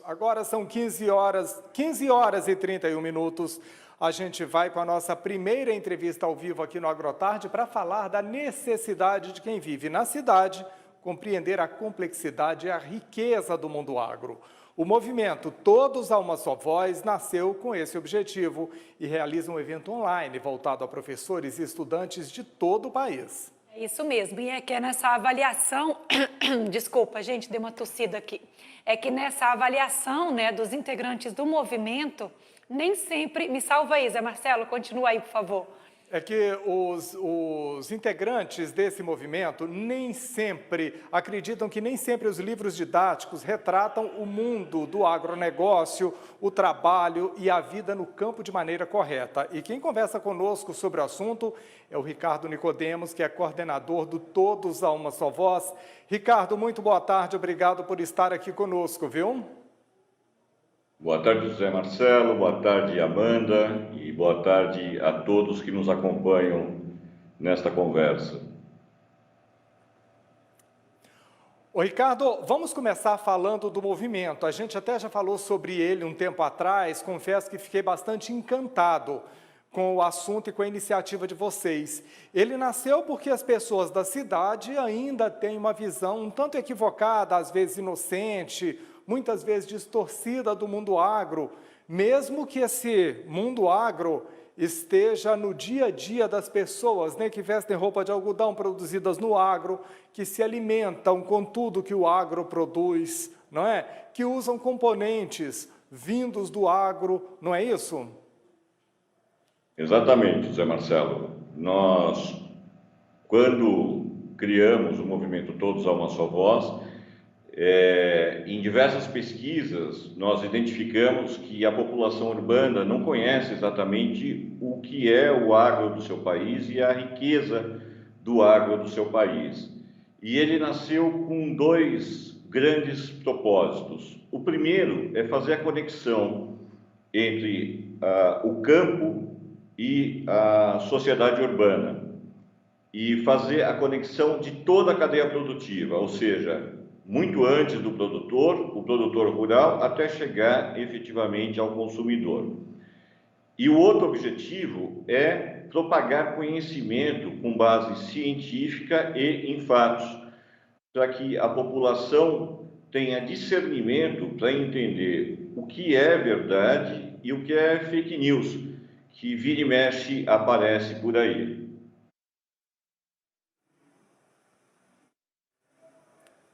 Agora são 15 horas e 31 minutos. A gente vai com a nossa primeira entrevista ao vivo aqui no Agrotarde para falar da necessidade de quem vive na cidade compreender a complexidade e a riqueza do mundo agro. O movimento Todos a uma Só Voz nasceu com esse objetivo e realiza um evento online voltado a professores e estudantes de todo o país. É isso mesmo, e é que nessa avaliação, desculpa gente, dei uma tossida aqui, é que nessa avaliação, né, dos integrantes do movimento, nem sempre, me salva aí Zé Marcelo, continua aí por favor. É que os integrantes desse movimento acreditam que nem sempre os livros didáticos retratam o mundo do agronegócio, o trabalho e a vida no campo de maneira correta. E quem conversa conosco sobre o assunto é o Ricardo Nicodemos, que é coordenador do Todos a uma Só Voz. Ricardo, muito boa tarde, obrigado por estar aqui conosco, viu? Boa tarde, José Marcelo, boa tarde, Amanda, e boa tarde a todos que nos acompanham nesta conversa. Ô Ricardo, vamos começar falando do movimento. A gente até já falou sobre ele um tempo atrás, confesso que fiquei bastante encantado com o assunto e com a iniciativa de vocês. Ele nasceu porque as pessoas da cidade ainda têm uma visão um tanto equivocada, às vezes inocente, muitas vezes distorcida do mundo agro, mesmo que esse mundo agro esteja no dia a dia das pessoas, né, que vestem roupa de algodão produzidas no agro, que se alimentam com tudo que o agro produz, não é? Que usam componentes vindos do agro, não é isso? Exatamente, José Marcelo. Nós, quando criamos o movimento Todos a uma Só Voz, em diversas pesquisas, nós identificamos que a população urbana não conhece exatamente o que é o agro do seu país e a riqueza do agro do seu país. E ele nasceu com dois grandes propósitos. O primeiro é fazer a conexão entre o campo e a sociedade urbana e fazer a conexão de toda a cadeia produtiva, ou seja, muito antes do produtor, o produtor rural, até chegar efetivamente ao consumidor. E o outro objetivo é propagar conhecimento com base científica e em fatos, para que a população tenha discernimento para entender o que é verdade e o que é fake news, que vira e mexe aparece por aí.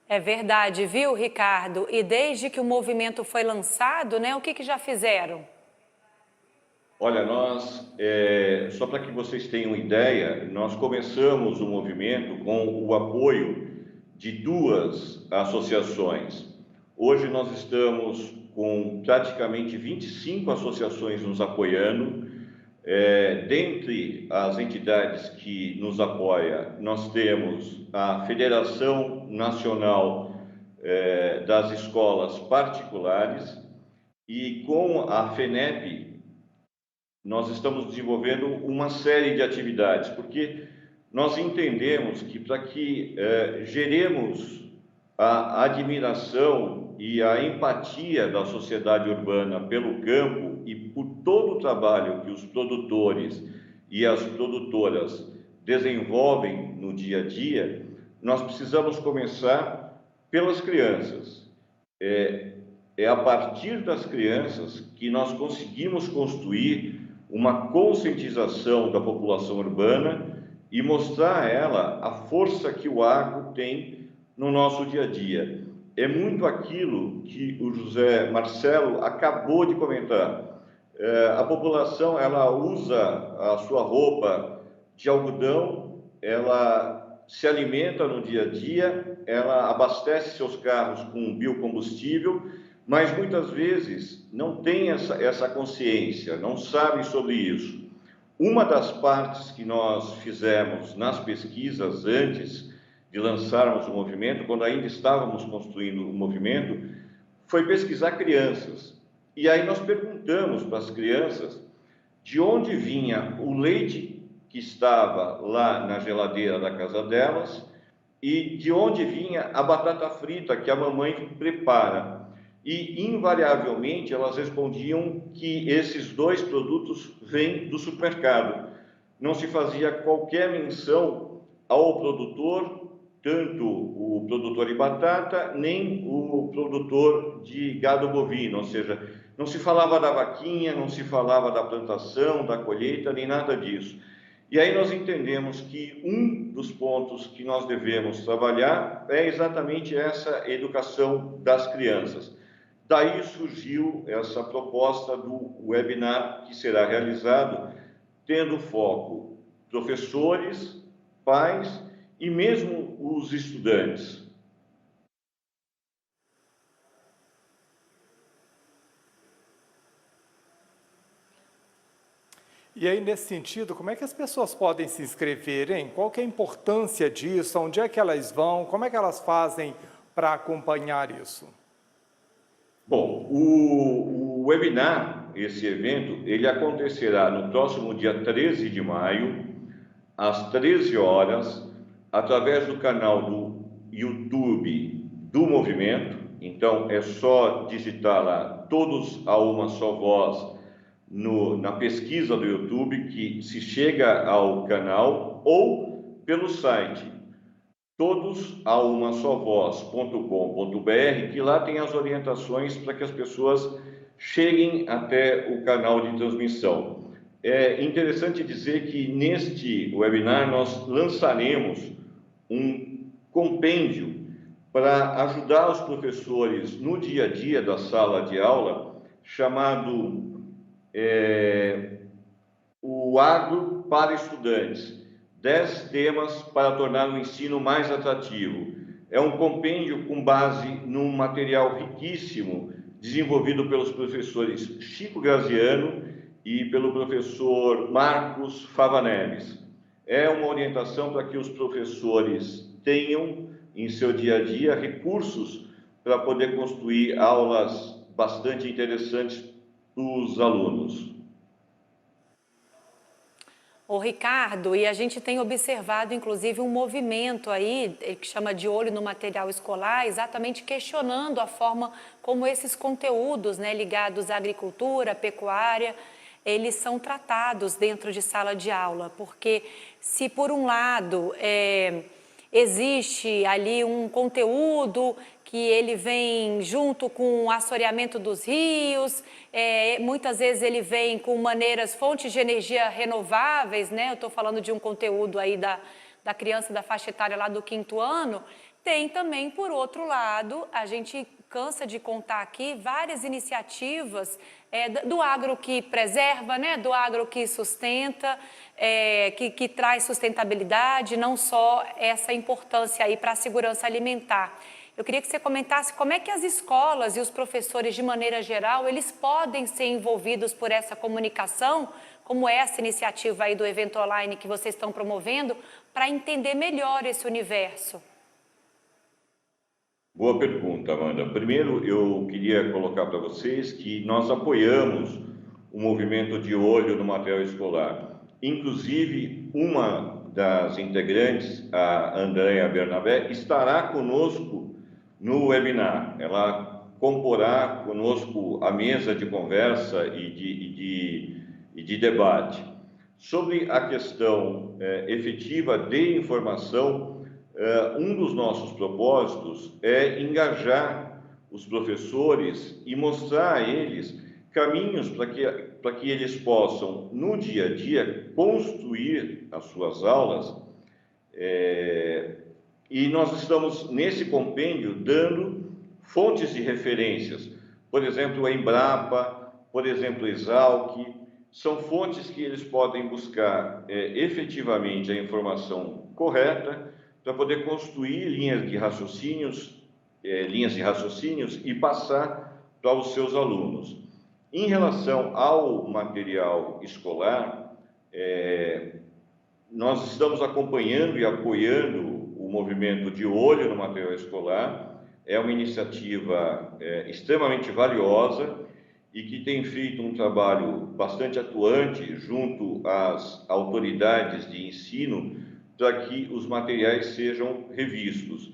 É verdade, viu, Ricardo? E desde que o movimento foi lançado, né, o que já fizeram? Olha, só para que vocês tenham ideia, nós começamos o movimento com o apoio de duas associações. Hoje nós estamos com praticamente 25 associações nos apoiando. Dentre as entidades que nos apoia, nós temos a Federação Nacional das Escolas Particulares e com a FENEP nós estamos desenvolvendo uma série de atividades, porque nós entendemos que para que geremos a admiração e a empatia da sociedade urbana pelo campo e por todo o trabalho que os produtores e as produtoras desenvolvem no dia a dia, nós precisamos começar pelas crianças. É a partir das crianças que nós conseguimos construir uma conscientização da população urbana e mostrar a ela a força que o agro tem no nosso dia a dia. É muito aquilo que o José Marcelo acabou de comentar. A população, ela usa a sua roupa de algodão, ela se alimenta no dia a dia, ela abastece seus carros com biocombustível, mas muitas vezes não tem essa consciência, não sabe sobre isso. Uma das partes que nós fizemos nas pesquisas antes de lançarmos o movimento, quando ainda estávamos construindo o movimento, foi pesquisar crianças. E aí nós perguntamos para as crianças de onde vinha o leite que estava lá na geladeira da casa delas e de onde vinha a batata frita que a mamãe prepara. e, invariavelmente, elas respondiam que esses dois produtos vêm do supermercado. Não se fazia qualquer menção ao produtor, tanto o produtor de batata, nem o produtor de gado bovino, ou seja, não se falava da vaquinha, não se falava da plantação, da colheita, nem nada disso. E aí nós entendemos que um dos pontos que nós devemos trabalhar é exatamente essa educação das crianças. Daí surgiu essa proposta do webinar que será realizado, tendo foco professores, pais e mesmo os estudantes. E aí, nesse sentido, como é que as pessoas podem se inscrever, hein? Qual que é a importância disso? Onde é que elas vão? Como é que elas fazem para acompanhar isso? Bom, o webinar, esse evento, ele acontecerá no próximo dia 13 de maio, às 13 horas, através do canal do YouTube do Movimento. Então, é só digitar lá, Todos a Uma Só Voz, na pesquisa do YouTube, que se chega ao canal, ou pelo site todosaumasovoz.com.br, que lá tem as orientações para que as pessoas cheguem até o canal de transmissão. É interessante dizer que neste webinar nós lançaremos um compêndio para ajudar os professores no dia a dia da sala de aula, chamado o Agro para Estudantes, 10 temas para tornar o ensino mais atrativo. É um compêndio com base num material riquíssimo, desenvolvido pelos professores Chico Graziano e pelo professor Marcos Favaneres. É uma orientação para que os professores tenham, em seu dia a dia, recursos para poder construir aulas bastante interessantes para os alunos. Ô Ricardo, e a gente tem observado inclusive um movimento aí que chama de olho no material escolar, exatamente questionando a forma como esses conteúdos, né, ligados à agricultura, à pecuária, eles são tratados dentro de sala de aula, porque se por um lado existe ali um conteúdo que ele vem junto com o assoreamento dos rios, muitas vezes ele vem com fontes de energia renováveis, né? Eu estou falando de um conteúdo aí da criança da faixa etária lá do 5º ano. Tem também, por outro lado, a gente cansa de contar aqui várias iniciativas do agro que preserva, né? Do agro que sustenta, que traz sustentabilidade, não só essa importância aí para a segurança alimentar. Eu queria que você comentasse como é que as escolas e os professores, de maneira geral, eles podem ser envolvidos por essa comunicação, como essa iniciativa aí do evento online que vocês estão promovendo, para entender melhor esse universo. Boa pergunta, Amanda. Primeiro, eu queria colocar para vocês que nós apoiamos o movimento de olho no material escolar. Inclusive, uma das integrantes, a Andréa Bernabé, estará conosco no webinar. Ela comporá conosco a mesa de conversa e de debate. Sobre a questão efetiva de informação, um dos nossos propósitos é engajar os professores e mostrar a eles caminhos para que eles possam, no dia a dia, construir as suas aulas. E nós estamos, nesse compêndio, dando fontes de referências. Por exemplo, a Embrapa, por exemplo, a Exalc, são fontes que eles podem buscar efetivamente a informação correta para poder construir linhas de raciocínios e passar para os seus alunos. Em relação ao material escolar, nós estamos acompanhando e apoiando o movimento de olho no material escolar. É uma iniciativa extremamente valiosa e que tem feito um trabalho bastante atuante junto às autoridades de ensino para que os materiais sejam revistos.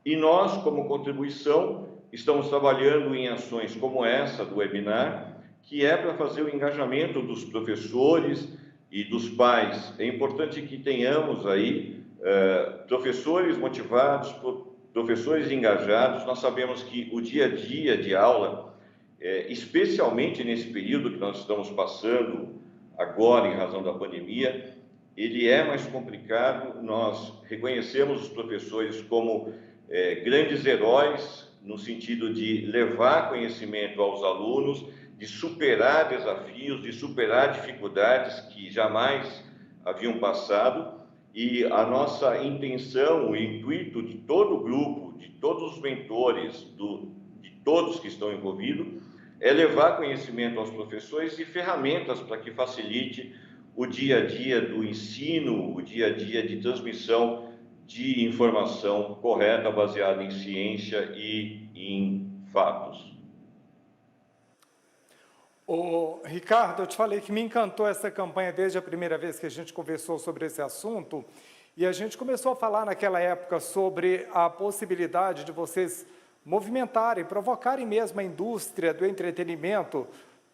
E nós, como contribuição, estamos trabalhando em ações como essa do webinar, que é para fazer o engajamento dos professores e dos pais. É importante que tenhamos aí professores motivados, professores engajados. Nós sabemos que o dia a dia de aula, especialmente nesse período que nós estamos passando agora em razão da pandemia, ele é mais complicado. Nós reconhecemos os professores como grandes heróis, no sentido de levar conhecimento aos alunos, de superar desafios, de superar dificuldades que jamais haviam passado. E a nossa intenção, o intuito de todo o grupo, de todos os mentores, de todos que estão envolvidos, é levar conhecimento aos professores e ferramentas para que facilite o dia a dia do ensino, o dia a dia de transmissão de informação correta, baseada em ciência e em fatos. Ricardo, eu te falei que me encantou essa campanha desde a primeira vez que a gente conversou sobre esse assunto, e a gente começou a falar naquela época sobre a possibilidade de vocês movimentarem, provocarem mesmo a indústria do entretenimento,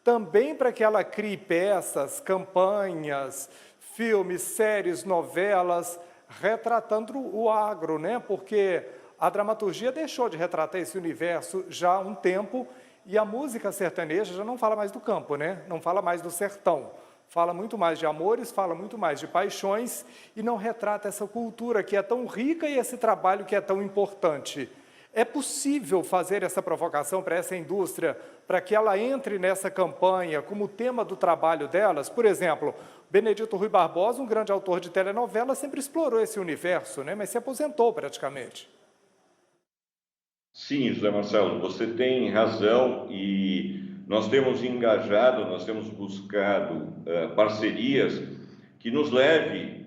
também para que ela crie peças, campanhas, filmes, séries, novelas, retratando o agro, né? Porque a dramaturgia deixou de retratar esse universo já há um tempo, e a música sertaneja já não fala mais do campo, né? Não fala mais do sertão. Fala muito mais de amores, fala muito mais de paixões, e não retrata essa cultura que é tão rica e esse trabalho que é tão importante. É possível fazer essa provocação para essa indústria, para que ela entre nessa campanha como tema do trabalho delas? Por exemplo, Benedito Rui Barbosa, um grande autor de telenovela, sempre explorou esse universo, né? Mas se aposentou praticamente. Sim, José Marcelo, você tem razão, e nós temos engajado, nós temos buscado parcerias que nos leve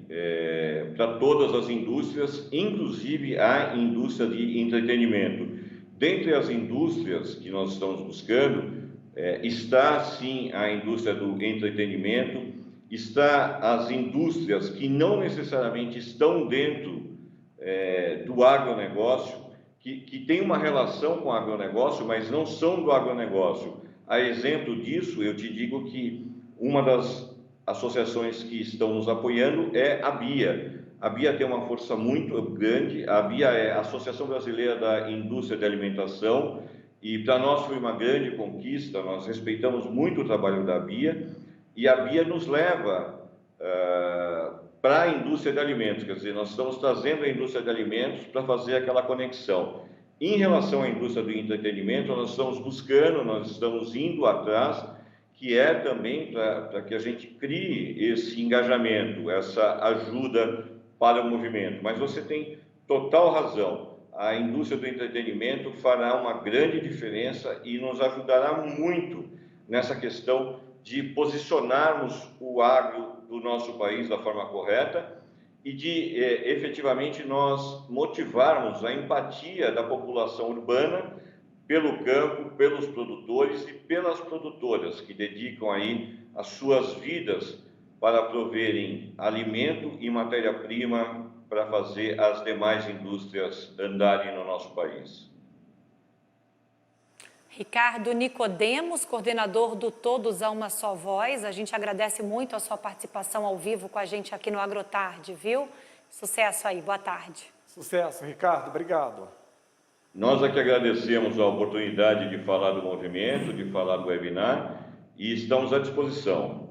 para todas as indústrias, inclusive a indústria de entretenimento. Dentre as indústrias que nós estamos buscando, está sim a indústria do entretenimento, está as indústrias que não necessariamente estão dentro do agronegócio, que tem uma relação com o agronegócio, mas não são do agronegócio. A exemplo disso, eu te digo que uma das associações que estão nos apoiando é a BIA. A BIA tem uma força muito grande. A BIA é a Associação Brasileira da Indústria de Alimentação, e para nós foi uma grande conquista. Nós respeitamos muito o trabalho da BIA, e a BIA nos leva para a indústria de alimentos, quer dizer, nós estamos trazendo a indústria de alimentos para fazer aquela conexão. Em relação à indústria do entretenimento, nós estamos buscando, nós estamos indo atrás, que é também para que a gente crie esse engajamento, essa ajuda para o movimento. Mas você tem total razão, a indústria do entretenimento fará uma grande diferença e nos ajudará muito nessa questão de posicionarmos o agro do nosso país da forma correta e de efetivamente nós motivarmos a empatia da população urbana pelo campo, pelos produtores e pelas produtoras que dedicam aí as suas vidas para proverem alimento e matéria-prima para fazer as demais indústrias andarem no nosso país. Ricardo Nicodemos, coordenador do Todos a Uma Só Voz, a gente agradece muito a sua participação ao vivo com a gente aqui no AgroTarde, viu? Sucesso aí, boa tarde. Sucesso, Ricardo, obrigado. Nós aqui agradecemos a oportunidade de falar do movimento, de falar do webinar, e estamos à disposição.